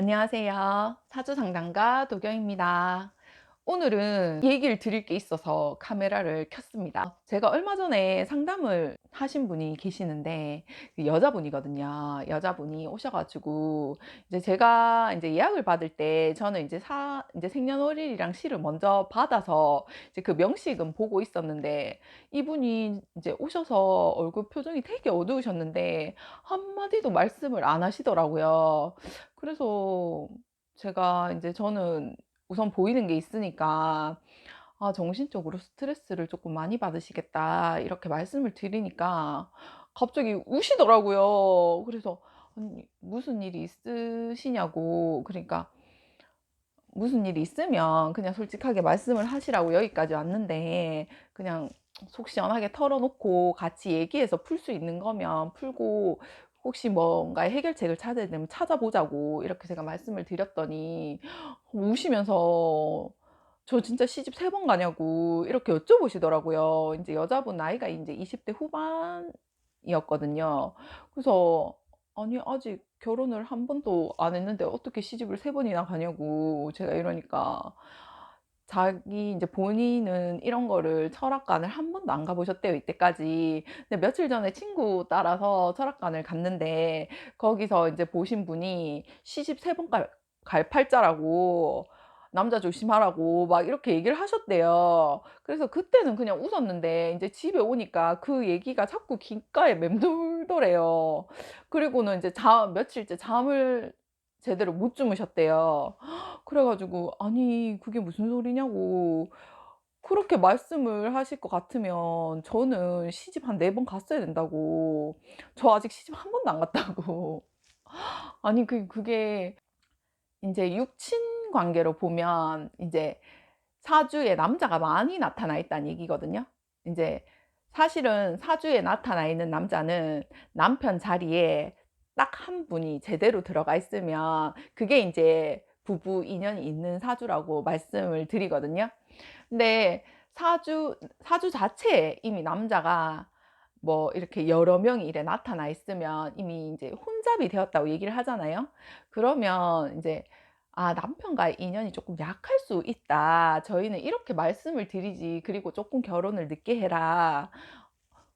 안녕하세요. 사주상담가 도경입니다. 오늘은 얘기를 드릴 게 있어서 카메라를 켰습니다. 제가 얼마 전에 상담을 하신 분이 계시는데 그 여자분이거든요. 여자분이 오셔가지고 이제 제가 이제 예약을 받을 때 저는 이제 생년월일이랑 시를 먼저 받아서 이제 그 명식은 보고 있었는데 이분이 이제 오셔서 얼굴 표정이 되게 어두우셨는데 한마디도 말씀을 안 하시더라고요. 그래서 제가 이제 저는 우선 보이는 게 있으니까 "아 정신적으로 스트레스를 조금 많이 받으시겠다." 이렇게 말씀을 드리니까 갑자기 우시더라고요. 그래서 아니 무슨 일이 있으시냐고, 그러니까 무슨 일이 있으면 그냥 솔직하게 말씀을 하시라고 여기까지 왔는데 그냥 속 시원하게 털어놓고 같이 얘기해서 풀 수 있는 거면 풀고 혹시 뭔가 해결책을 찾아야 되면 찾아보자고 이렇게 제가 말씀을 드렸더니 우시면서 저 진짜 시집 3번 가냐고 이렇게 여쭤보시더라고요. 이제 여자분 나이가 이제 20대 후반이었거든요. 그래서 아니 아직 결혼을 한 번도 안 했는데 어떻게 시집을 3번이나 가냐고 제가 이러니까 자기 이제 본인은 이런 거를 철학관을 한 번도 안 가 보셨대요 이때까지. 근데 며칠 전에 친구 따라서 철학관을 갔는데 거기서 이제 보신 분이 시집 3번 갈 팔자라고 남자 조심하라고 막 이렇게 얘기를 하셨대요. 그래서 그때는 그냥 웃었는데 인제 집에 오니까 그 얘기가 자꾸 귓가에 맴돌더래요. 그리고는 이제 며칠째 잠을 제대로 못 주무셨대요. 그래 가지고 "아니 그게 무슨 소리냐."고, 그렇게 말씀을 하실 것 같으면 저는 시집 한 4번 갔어야 된다고. 저 아직 시집 한 번도 안 갔다고. 아니 그게 인제 육친 관계로 보면 인제 사주에 남자가 많이 나타나 있다는 얘기거든요. 인제 사실은 사주에 나타나 있는 남자는 남편 자리에 딱 한 분이 제대로 들어가 있으면 그게 인제 부부 인연이 있는 사주라고 말씀을 드리거든요. 근데 사주 자체에 이미 남자가 뭐 이렇게 여러 명이 이래 나타나 있으면 이미 인제 혼잡이 되었다고 얘기를 하잖아요. 그러면 인제 "아 남편과의 인연이 쪼끔 약할 수 있다. 저희는 이렇게 말씀을 드리지. 그리고 쪼끔 결혼을 늦게 해라."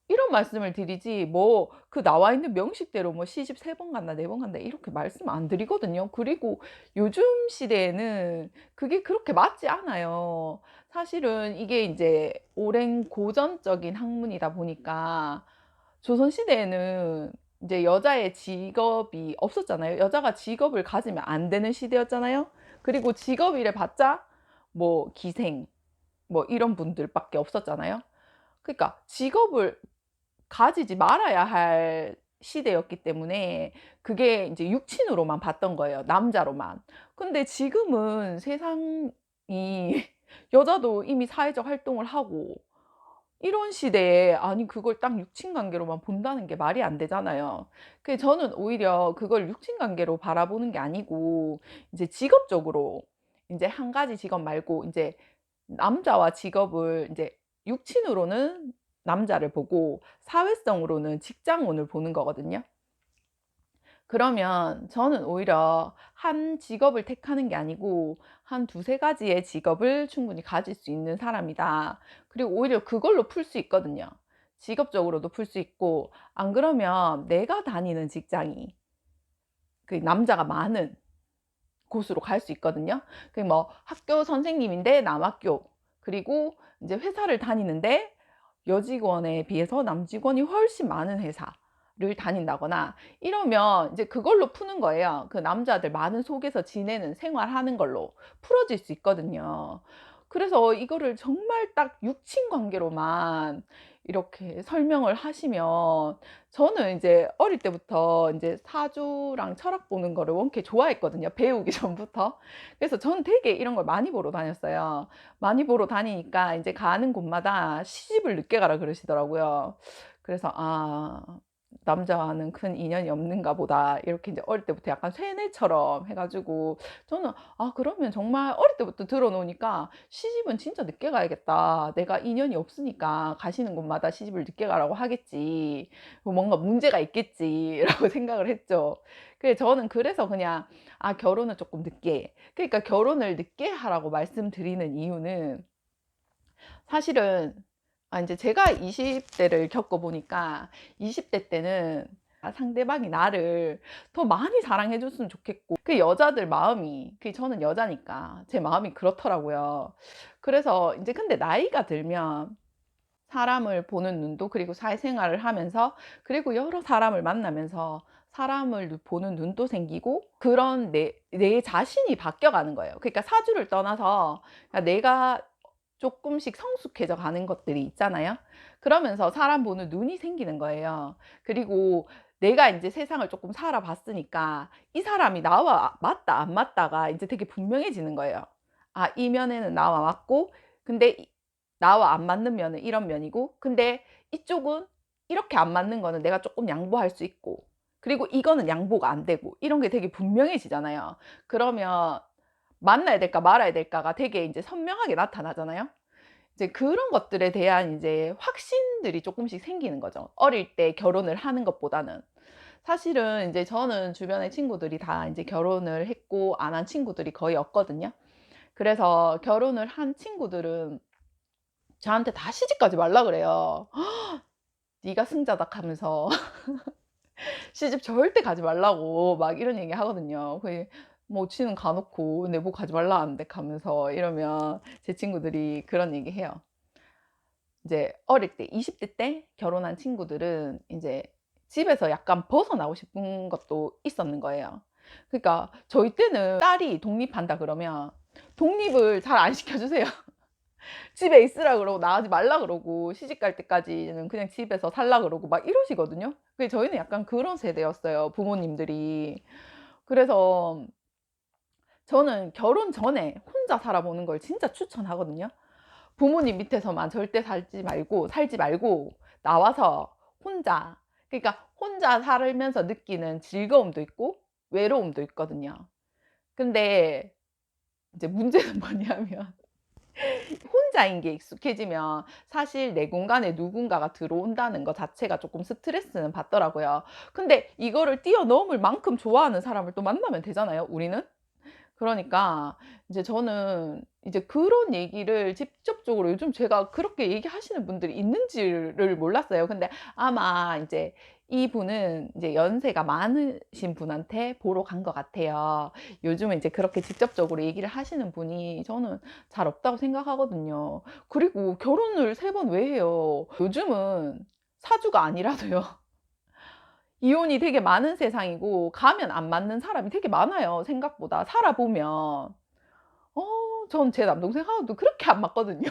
이런 말씀을 드리지 뭐 그 나와 있는 명식대로 뭐 "시집 3번 간다. 4번 간다." 이렇게 말씀 안 드리거든요. 그리고 요즘 시대에는 그게 그렇게 맞지 않아요. 사실은 이게 인제 오랜 고전적인 학문이다 보니까 조선 시대에는 인제 여자의 직업이 없었잖아요. 여자가 직업을 가지면 안 되는 시대였잖아요. 그리고 직업이래 봤자 뭐 기생 뭐 이런 분들밖에 없었잖아요. 그러니까 직업을 가지지 말아야 할 시대였기 때문에 그게 인제 육친으로만 봤던 거예요, 남자로만. 근데 지금은 세상이 여자도 이미 사회적 활동을 하고 이런 시대에 아니 그걸 딱 육친 관계로만 본다는 게 말이 안 되잖아요. 저는 오히려 그걸 육친 관계로 바라보는 게 아니고 이제 직업적으로 인제 한 가지 직업 말고 인제 남자와 직업을 인제 육친으로는 남자를 보고 사회성으로는 직장운을 보는 거거든요. 그러면 저는 오히려 한 직업을 택하는 게 아니고 한 두세 가지의 직업을 충분히 가질 수 있는 사람이다. 그리고 오히려 그걸로 풀 수 있거든요. 직업적으로도 풀 수 있고 안 그러면 내가 다니는 직장이 그 남자가 많은 곳으로 갈 수 있거든요. 그 뭐 학교 선생님인데 남학교, 그리고 인제 회사를 다니는데 여직원에 비해서 남직원이 훨씬 많은 회사를 다닌다거나 이러면 이제 그걸로 푸는 거예요. 그 남자들 많은 속에서 지내는 생활하는 걸로 풀어질 수 있거든요. 그래서 이거를 정말 딱 육친 관계로만 이렇게 설명을 하시면 저는 이제 어릴 때부터 인제 사주랑 철학 보는 거를 원체 좋아했거든요, 배우기 전부터. 그래서 저는 되게 이런 걸 많이 보러 다녔어요. 많이 보러 다니니까 인제 가는 곳마다 "시집을 늦게 가라." 그러시더라고요. 그래서 '아 남자와는 큰 인연이 없는가 보다." 이렇게 이제 어릴 때부터 약간 세뇌처럼 해 가지고 저는 '아 그러면 정말' 어릴 때부터 들어 놓으니까 '시집은 진짜 늦게 가야겠다. 내가 인연이 없으니까 가시는 곳마다 시집을 늦게 가라고 하겠지. 뭐 뭔가 문제가 있겠지.'라고 생각을 했죠. 저는 그래서 그냥 '아 결혼은 쪼끔 늦게.' 그러니까 결혼을 늦게 하라고 말씀드리는 이유는 사실은 인제 제가 20 대를 겪어 보니까 20대 때는 상대방이 나를 더 많이 사랑해 줬으면 좋겠고 여자들 마음이 저는 여자니까 제 마음이 그렇더라고요. 그래서 인제 근데 나이가 들면 사람을 보는 눈도 그리고 사회생활을 하면서 그리고 여러 사람을 만나면서 사람을 보는 눈도 생기고 그런 내 자신이 바뀌어 가는 거예요. 그러니까 사주를 떠나서 내가 쪼끔씩 성숙해져 가는 것들이 있잖아요. 그러면서 사람 보는 눈이 생기는 거예요. 그리고 내가 인제 세상을 쪼끔 살아 봤으니까 이 사람이 나와 맞다 안 맞다가 인제 되게 분명해지는 거예요. '아 이 면에는 나와 맞고 근데 나와 안 맞는 면은 이런 면이고 근데 이쪽은 이렇게 안 맞는 거는 내가 쪼끔 양보할 수 있고 그리고 이거는 양보가 안 되고.' 이런 게 되게 분명해지잖아요. 그러면 만나야 될까 말아야 될까가 되게 인제 선명하게 나타나잖아요. 이제 그런 것들에 대한 이제 확신들이 쪼끔씩 생기는 거죠. 어릴 때 결혼을 하는 것보다는. 사실은 인제 저는 주변에 친구들이 다 인제 결혼을 했고 안 한 친구들이 거의 없거든요. 그래서 결혼을 한 친구들은 저한테 다 시집가지 말라 그래요. "네가 승자다." 하면서 시집 절대 가지 말라고 막 이런 얘기 하거든요. 뭐 지는 가 놓고 "내보고 가지 말라는데." 하면서 이러면 제 친구들이 그런 얘기해요. 이제 어릴 때 20대 때 결혼한 친구들은 인제 집에서 약간 벗어나고 싶은 것도 있었는 거예요. 그러니까 저희 때는 딸이 독립한다 그러면 독립을 잘 안 시켜 주세요. 집에 있으라 그러고 나가지 말라 그러고 시집 갈 때까지는 그냥 집에서 살라 그러고 막 이러시거든요. 저희는 약간 그런 세대였어요, 부모님들이. 그래서 저는 결혼 전에 혼자 살아보는 걸 진짜 추천하거든요. 부모님 밑에서만 절대 살지 말고 나와서 혼자 혼자 살면서 느끼는 즐거움도 있고 외로움도 있거든요. 근데 이제 문제는 뭐냐면 혼자인 게 익숙해지면 사실 내 공간에 누군가가 들어온다는 거 자체가 쪼끔 스트레스는 받더라고요. 근데 이거를 뛰어넘을 만큼 좋아하는 사람을 또 만나면 되잖아요, 우리는. 그러니까 이제 저는 이제 그런 얘기를 직접적으로 요즘 제가 그렇게 얘기하시는 분들이 있는지를 몰랐어요. 근데 아마 인제 이분은 이제 연세가 많으신 분한테 보러 간 것 같아요. 요즘은 이제 그렇게 직접적으로 얘기를 하시는 분이 저는 잘 없다고 생각하거든요. 그리고 결혼을 3번 왜 해요? 요즘은 사주가 아니라도요. 이혼이 되게 많은 세상이고 가면 안 맞는 사람이 되게 많아요, 생각보다 살아보면. 전 제 남동생하고도 그렇게 안 맞거든요.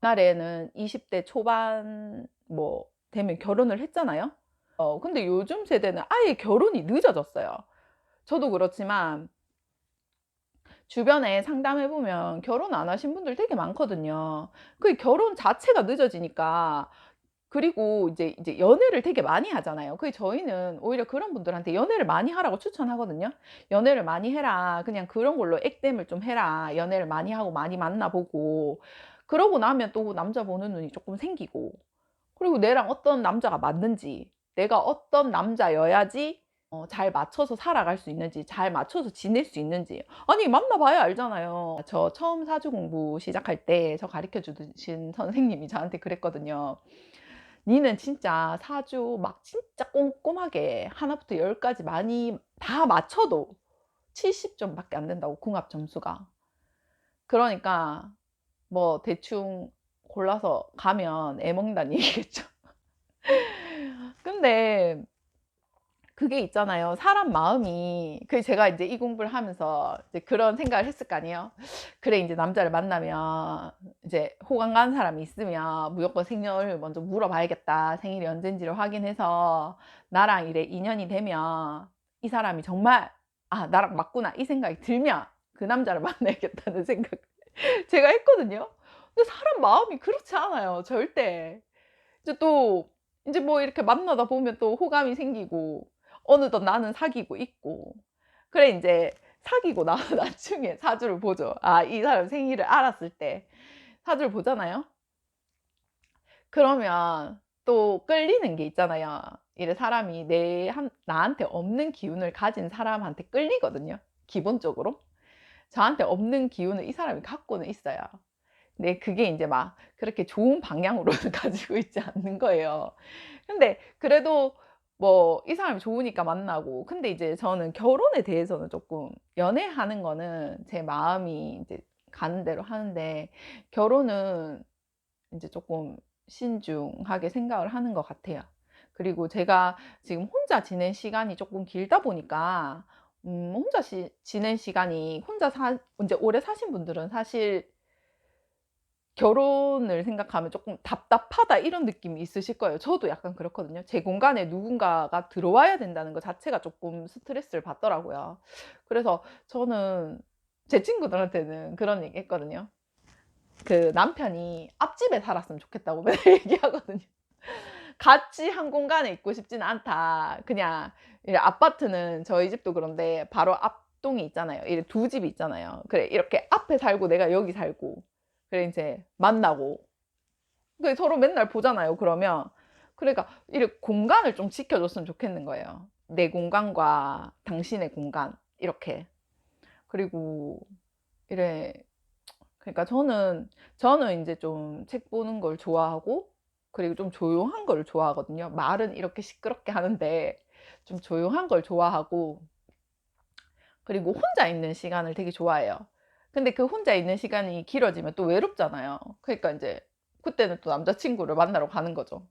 옛날에는 20대 초반 뭐 되면 결혼을 했잖아요. 근데 요즘 세대는 아예 결혼이 늦어졌어요. 저도 그렇지만 주변에 상담해 보면 결혼 안 하신 분들 되게 많거든요. 결혼 자체가 늦어지니까 그리고 이제 연애를 되게 많이 하잖아요. 저희는 오히려 그런 분들한테 연애를 많이 하라고 추천하거든요. "연애를 많이 해라. 그냥 그런 걸로 액땜을 좀 해라. 연애를 많이 하고 많이 만나 보고." 그러고 나면 또 남자 보는 눈이 쪼끔 생기고 그리고 내랑 어떤 남자가 맞는지 내가 어떤 남자여야지 잘 맞춰서 살아갈 수 있는지 잘 맞춰서 지낼 수 있는지 아니 만나 봐야 알잖아요. 저 처음 사주 공부 시작할 때 저 가르쳐 주신 선생님이 저한테 그랬거든요. "니는 진짜 사주 막 진짜 꼼꼼하게 하나부터 열까지 많이 다 맞춰도 70 점밖에 안 된다."고 궁합 점수가. 그러니까 뭐 대충 골라서 가면 애 먹는다는 얘기겠죠. 근데 그게 있잖아요. 사람 마음이 제가 인제 이 공부를 하면서 이제 그런 생각을 했을 거 아니에요. '그래 인제 남자를 만나면 이제 호감 가는 사람이 있으면 무조건 생년을 먼저 물어봐야겠다. 생일이 언젠지를 확인해서 나랑 이래 인연이 되면 이 사람이 정말 '아 나랑 맞구나.' 이 생각이 들면 그 남자를 만나야겠다.'는 생각을 제가 했거든요. 근데 사람 마음이 그렇지 않아요 절대. 이제 또 인제 뭐 이렇게 만나다 보면 또 호감이 생기고 어느덧 나는 사귀고 있고. 그래 인제 사귀고 나 나중에 사주를 보죠. 아 이 사람 생일을 알았을 때 사주를 보잖아요. 그러면 또 끌리는 게 있잖아요. 이래 사람이 내 한 나한테 없는 기운을 가진 사람한테 끌리거든요, 기본적으로. 저한테 없는 기운을 이 사람이 갖고는 있어요. 근데 그게 인제 막 그렇게 좋은 방향으로는 가지고 있지 않는 거예요. 근데 그래도 뭐 이 사람이 좋으니까 만나고, 근데 이제 저는 결혼에 대해서는 쪼끔, 연애하는 거는 제 마음이 인제 가는 대로 하는데 결혼은 인제 쪼끔 신중하게 생각을 하는 것 같아요. 그리고 제가 지금 혼자 지낸 시간이 쪼끔 길다 보니까 혼자 지낸 시간이, 혼자 인제 오래 사신 분들은 사실 결혼을 생각하면 쪼끔 '답답하다.' 이런 느낌이 있으실 거예요. 저도 약간 그렇거든요. 제 공간에 누군가가 들어와야 된다는 거 자체가 쪼끔 스트레스를 받더라고요. 그래서 저는 제 친구들한테는 그런 얘기 했거든요. 그 남편이 앞집에 살았으면 좋겠다고 맨날 얘기하거든요. 같이 한 공간에 있고 싶지는 않다. 그냥 이 아파트는 저희 집도 그런데 바로 앞동이 있잖아요. 이렇게 두 집이 있잖아요. 그래 이렇게 앞에 살고 내가 여기 살고, 그래 인제 만나고, 그 서로 맨날 보잖아요 그러면. 그러니까 이렇게 공간을 좀 지켜 줬으면 좋겠는 거예요. 내 공간과 당신의 공간 이렇게. 그리고 이래, 그러니까 저는 인제 좀 책 보는 걸 좋아하고, 그리고 좀 조용한 걸 좋아하거든요. 말은 이렇게 시끄럽게 하는데 좀 조용한 걸 좋아하고, 그리고 혼자 있는 시간을 되게 좋아해요. 근데 그 혼자 있는 시간이 길어지면 또 외롭잖아요. 그러니까 인제 그때는 또 남자 친구를 만나러 가는 거죠.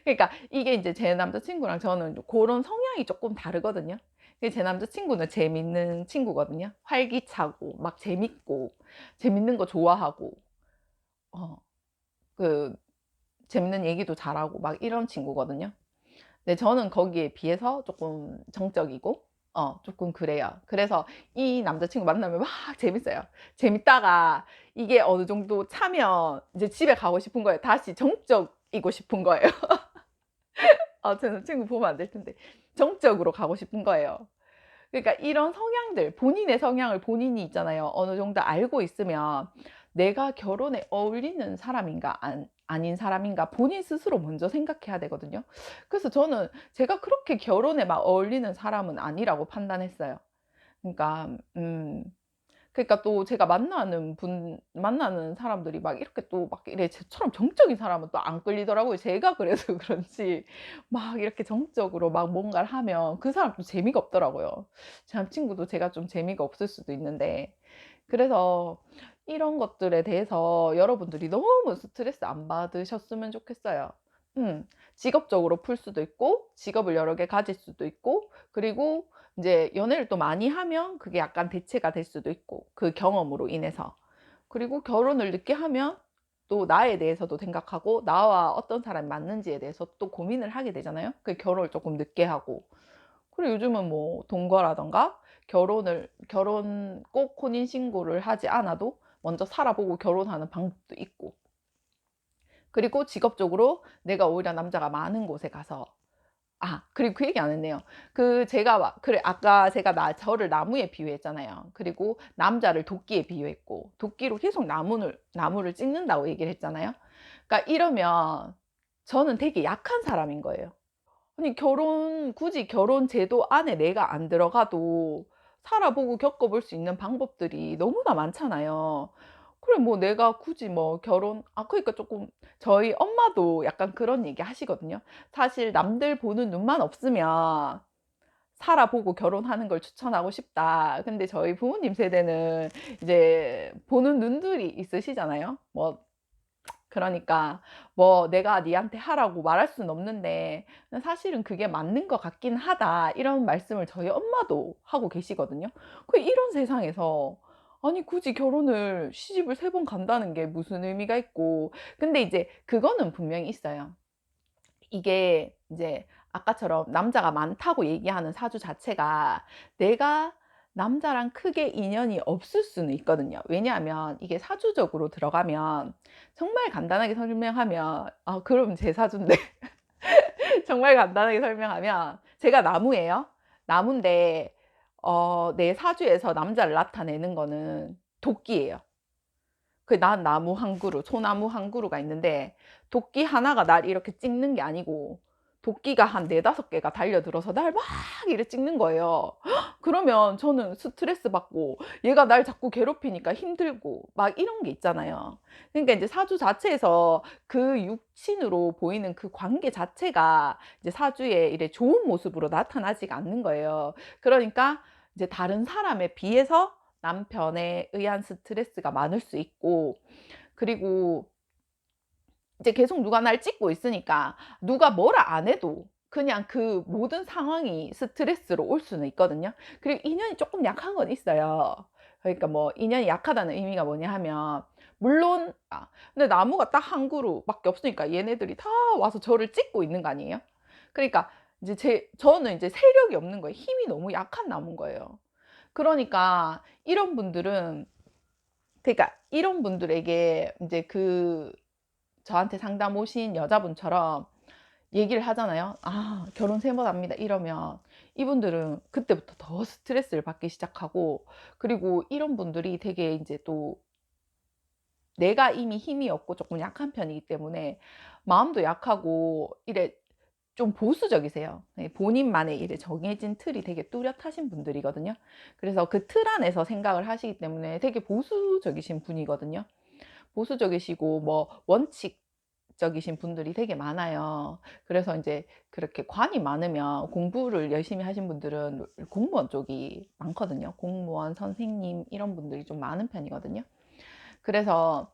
그러니까 이게 인제 제 남자 친구랑 저는 고런 성향이 쪼끔 다르거든요. 근데 제 남자 친구는 재밌는 친구거든요. 활기차고 막 재밌고 재밌는 거 좋아하고 어 그 재밌는 얘기도 잘하고 막 이런 친구거든요. 근데 저는 거기에 비해서 쪼끔 정적이고 쪼끔 그래요. 그래서 이 남자 친구 만나면 막 재밌어요. 재밌다가 이게 어느 정도 차면 이제 집에 가고 싶은 거예요. 다시 정적이고 싶은 거예요. 제 남자친구 보면 안 될 텐데. 정적으로 가고 싶은 거예요. 그러니까 이런 성향들, 본인의 성향을 본인이 있잖아요. 어느 정도 알고 있으면 내가 결혼에 어울리는 사람인가 아닌 사람인가 본인 스스로 먼저 생각해야 되거든요. 그래서 저는 제가 그렇게 결혼에 막 어울리는 사람은 아니라고 판단했어요. 그러니까 그러니까 또 제가 만나는 사람들이 막 이렇게 또 막 이래 저처럼 정적인 사람은 또 안 끌리더라고요. 제가 그래서 그런지 막 이렇게 정적으로 막 뭔가를 하면 그 사람 또 재미가 없더라고요. 제 남자친구도 제가 좀 재미가 없을 수도 있는데. 그래서 이런 것들에 대해서 여러분들이 너무 스트레스 안 받으셨으면 좋겠어요. 직업적으로 풀 수도 있고 직업을 여러 개 가질 수도 있고, 그리고 인제 연애를 또 많이 하면 그게 약간 대체가 될 수도 있고 그 경험으로 인해서. 그리고 결혼을 늦게 하면 또 나에 대해서도 생각하고 나와 어떤 사람이 맞는지에 대해서 또 고민을 하게 되잖아요. 그 결혼을 쪼끔 늦게 하고. 그리고 요즘은 뭐 동거라든가 결혼 꼭 혼인 신고를 하지 않아도 먼저 살아보고 결혼하는 방법도 있고, 그리고 직업적으로 내가 오히려 남자가 많은 곳에 가서, 그리고 그 얘기 안 했네요. 제가 막 그래 아까 제가 저를 나무에 비유했잖아요. 그리고 남자를 도끼에 비유했고 도끼로 계속 나무를 찍는다고 얘기를 했잖아요. 그러니까 이러면 저는 되게 약한 사람인 거예요. 아니 굳이 결혼 제도 안에 내가 안 들어가도 살아보고 겪어볼 수 있는 방법들이 너무나 많잖아요. 그래 뭐 내가 굳이 뭐 그러니까 쪼끔 저희 엄마도 약간 그런 얘기 하시거든요. 사실 "남들 보는 눈만 없으면 살아보고 결혼하는 걸 추천하고 싶다." 근데 저희 부모님 세대는 이제 보는 눈들이 있으시잖아요. 뭐 그러니까 뭐 "내가 니한테 하라고 말할 수는 없는데 사실은 그게 맞는 것 같긴 하다." 이런 말씀을 저희 엄마도 하고 계시거든요. 이런 세상에서 아니 굳이 시집을 3번 간다는 게 무슨 의미가 있고. 근데 이제 그거는 분명히 있어요. 이게 이제 아까처럼 남자가 많다고 얘기하는 사주 자체가 내가 남자랑 크게 인연이 없을 수는 있거든요. 왜냐하면 이게 사주적으로 들어가면 정말 간단하게 설명하면 그럼 제 사주인데 정말 간단하게 설명하면 제가 나무예요. 나무인데 내 사주에서 남자를 나타내는 거는 도끼예요. 그 난 나무 한 그루, 소나무 한 그루가 있는데 도끼 하나가 날 이렇게 찍는 게 아니고 도끼가 한 4-5 개가 달려들어서 날 막 이렇게 찍는 거예요. 그러면 저는 스트레스 받고 얘가 날 자꾸 괴롭히니까 힘들고 막 이런 게 있잖아요. 그러니까 이제 사주 자체에서 그 육신으로 보이는 그 관계 자체가 이제 사주에 이래 좋은 모습으로 나타나지가 않는 거예요. 그러니까 이제 다른 사람에 비해서 남편에 의한 스트레스가 많을 수 있고, 그리고 이제 계속 누가 날 찍고 있으니까 누가 뭐라 안 해도 그냥 그 모든 상황이 스트레스로 올 수는 있거든요. 그리고 인연이 조금 약한 건 있어요. 그러니까 뭐 인연이 약하다는 의미가 뭐냐 하면, 물론 근데 나무가 딱 한 그루밖에 없으니까 얘네들이 다 와서 저를 찍고 있는 거 아니에요? 그러니까 이제 저는 이제 세력이 없는 거예요. 힘이 너무 약한 나무인 거예요. 그러니까 이런 분들에게 이제 저한테 상담 오신 여자분처럼 얘기를 하잖아요. "아 결혼 3번 합니다." 이러면 이분들은 그때부터 더 스트레스를 받기 시작하고, 그리고 이런 분들이 되게 인제 또 내가 이미 힘이 없고 쪼끔 약한 편이기 때문에 마음도 약하고 이래 좀 보수적이세요. 예, 본인만의 이래 정해진 틀이 되게 뚜렷하신 분들이거든요. 그래서 그 틀 안에서 생각을 하시기 때문에 되게 보수적이신 분이거든요. 보수적이시고 뭐 원칙적이신 분들이 되게 많아요. 그래서 인제 그렇게 관이 많으면, 공부를 열심히 하신 분들은 공무원 쪽이 많거든요. 공무원, 선생님 이런 분들이 좀 많은 편이거든요. 그래서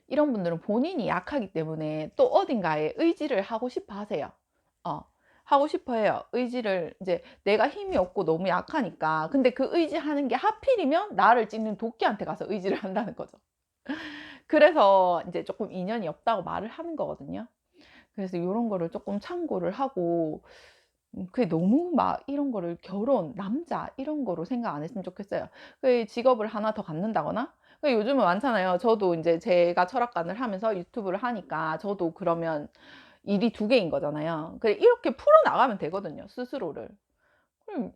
이런 분들은 본인이 약하기 때문에 또 어딘가에 의지를 하고 싶어 하세요. 어. 하고 싶어 해요. 의지를 이제 내가 힘이 없고 너무 약하니까. 근데 그 의지하는 게 하필이면 나를 찍는 도끼한테 가서 의지를 한다는 거죠. 그래서 인제 쪼끔 인연이 없다고 말을 하는 거거든요. 그래서 요런 거를 쪼끔 참고를 하고, 그게 너무 막 이런 거를 결혼, 남자 이런 거로 생각 안 했으면 좋겠어요. 그 직업을 하나 더 갖는다거나, 그 요즘은 많잖아요. 저도 인제 제가 철학관을 하면서 유튜브를 하니까 저도 그러면 일이 2 개인 거잖아요. 이렇게 풀어 나가면 되거든요, 스스로를. 음.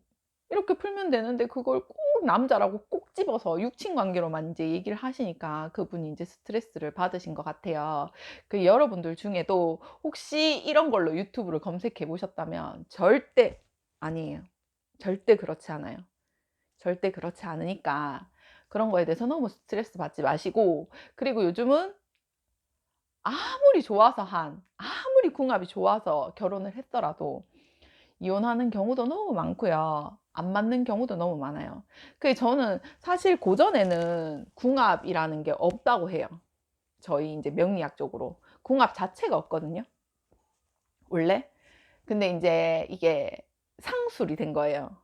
이렇게 풀면 되는데 그걸 꼭 남자라고 꼭 집어서 육친 관계로만 인제 얘기를 하시니까 그분이 인제 스트레스를 받으신 것 같아요. 여러분들 중에도 혹시 이런 걸로 유튜브를 검색해 보셨다면 절대 아니에요. 절대 그렇지 않아요. 절대 그렇지 않으니까 그런 거에 대해서 너무 스트레스 받지 마시고, 그리고 요즘은 아무리 궁합이 좋아서 결혼을 했더라도 이혼하는 경우도 너무 많고요. 안 맞는 경우도 너무 많아요. 저는 사실 고전에는 궁합이라는 게 없다고 해요. 저희 인제 명리학적으로. 궁합 자체가 없거든요, 원래. 근데 인제 이게 상술이 된 거예요.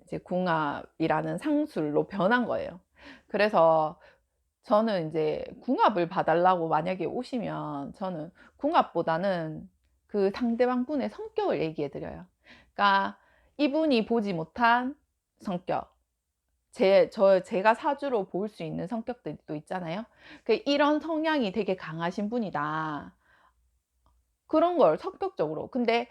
이제 궁합이라는 상술로 변한 거예요. 그래서 저는 인제 궁합을 봐 달라고 만약에 오시면 저는 궁합보다는 그 상대방 분의 성격을 얘기해 드려요. 그러니까 이분이 보지 못한 성격, 제가 사주로 볼 수 있는 성격들이 또 있잖아요. '이런 성향이 되게 강하신 분이다.' 그런 걸 성격적으로. 근데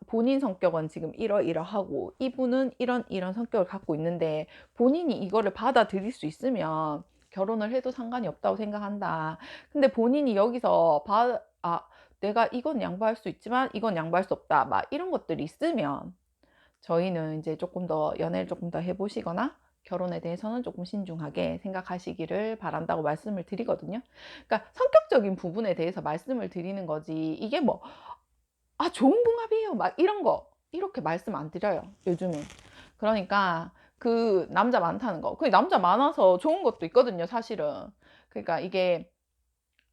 본인 성격은 지금 이러이러하고 이분은 이런 성격을 갖고 있는데 본인이 이거를 받아들일 수 있으면 결혼을 해도 상관이 없다고 생각한다. 근데 본인이 여기서 '내가 이건 양보할 수 있지만 이건 양보할 수 없다.' 막 이런 것들이 있으면 저희는 인제 쪼끔 더 연애를 쪼끔 더 해 보시거나 결혼에 대해서는 쪼끔 신중하게 생각하시기를 바란다고 말씀을 드리거든요. 그러니까 성격적인 부분에 대해서 말씀을 드리는 거지, 이게 뭐 "아 좋은 궁합이에요." 막 이런 거 이렇게 말씀 안 드려요, 요즘은. 그러니까 남자 많다는 거, 남자 많아서 좋은 것도 있거든요, 사실은. 그러니까 이게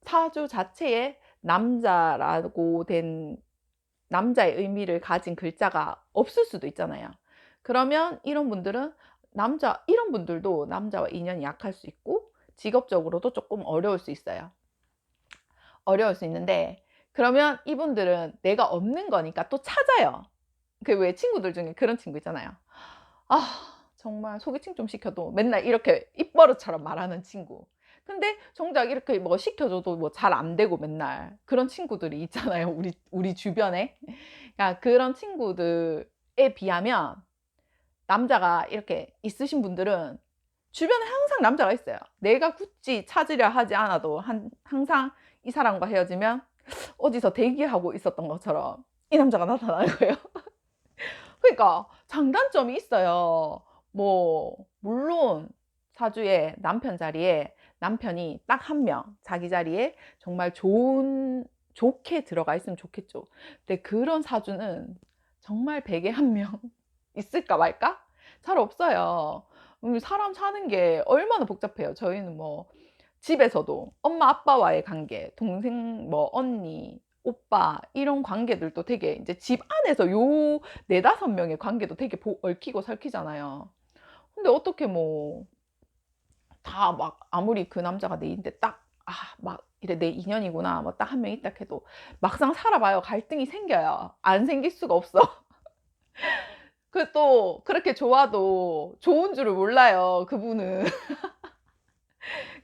사주 자체에 남자라고 된 남자의 의미를 가진 글자가 없을 수도 있잖아요. 그러면 이런 분들도 남자와 인연이 약할 수 있고 직업적으로도 쪼끔 어려울 수 있어요. 어려울 수 있는데, 그러면 이분들은 내가 없는 거니까 또 찾아요. 왜 친구들 중에 그런 친구 있잖아요. 정말 소개팅 좀 시켜도 맨날 이렇게 입버릇처럼 말하는 친구. 근데 정작 이렇게 뭐 시켜줘도 뭐 잘 안 되고 맨날 그런 친구들이 있잖아요. 우리 주변에. 그러니까 그런 친구들에 비하면 남자가 이렇게 있으신 분들은 주변에 항상 남자가 있어요. 내가 굳이 찾으려 하지 않아도 항상 이 사람과 헤어지면 어디서 대기하고 있었던 것처럼 이 남자가 나타나는 거예요. 그러니까 장단점이 있어요. 뭐 물론 사주에 남편 자리에 남편이 딱 한 명 자기 자리에 정말 좋게 들어가 있으면 좋겠죠. 근데 그런 사주는 정말 100에 한 명 있을까 말까? 잘 없어요. 사람 사는 게 얼마나 복잡해요. 저희는 뭐 집에서도 엄마 아빠와의 관계, 동생 뭐 언니, 오빠 이런 관계들도 되게 이제 집 안에서 요 네다섯 명의 관계도 되게 얽히고 설키잖아요. 근데 어떻게 뭐 다 막 아무리 그 남자가 내 인데 딱 막 이래 내 인연이구나 뭐 딱 한 명 있다 해도 막상 살아봐요. 갈등이 생겨요. 안 생길 수가 없어. 그 또 그렇게 좋아도 좋은 줄을 몰라요. 그분은.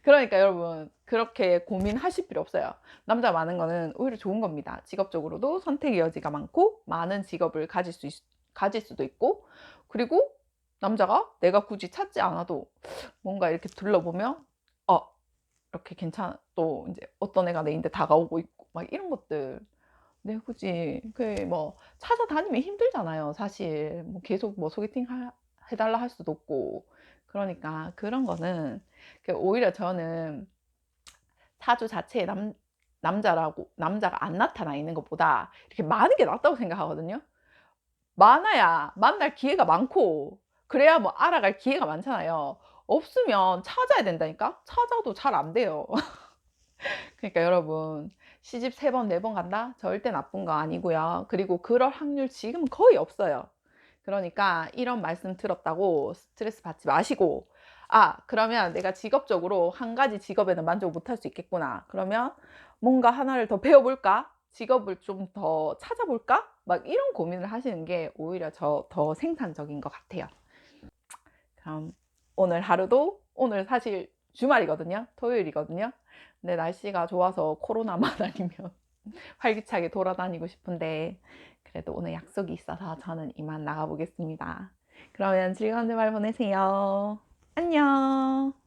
그러니까 여러분 그렇게 고민하실 필요 없어요. 남자 많은 거는 오히려 좋은 겁니다. 직업적으로도 선택의 여지가 많고 많은 직업을 가질 수도 있고, 그리고 남자가 내가 굳이 찾지 않아도 뭔가 이렇게 둘러보면 어 이렇게 괜찮아, 또 이제 어떤 애가 내인데 다가오고 있고 막 이런 것들. 네, 굳이 그 뭐 찾아다니면 힘들잖아요. 사실 뭐 계속 뭐 소개팅 해달라 할 수도 없고. 그러니까 그런 거는 오히려 저는 사주 자체에 남자가 안 나타나 있는 것보다 이렇게 많은 게 낫다고 생각하거든요. 많아야 만날 기회가 많고 그래야 뭐 알아갈 기회가 많잖아요. 없으면 찾아야 된다니까. 찾아도 잘 안 돼요. 그러니까 여러분 시집 3번 4번 간다? 절대 나쁜 거 아니고요. 그리고 그럴 확률 지금 거의 없어요. 그러니까 이런 말씀 들었다고 스트레스 받지 마시고, 그러면 내가 직업적으로 한 가지 직업에는 만족을 못할 수 있겠구나. 그러면 뭔가 하나를 더 배워볼까? 직업을 좀 더 찾아볼까? 막 이런 고민을 하시는 게 오히려 더 생산적인 것 같아요. 그럼 오늘 하루도, 오늘 사실 주말이거든요. 토요일이거든요. 근데 날씨가 좋아서 코로나만 아니면 활기차게 돌아다니고 싶은데 그래도 오늘 약속이 있어서 저는 이만 나가 보겠습니다. 그러면 즐거운 주말 보내세요. 안녕.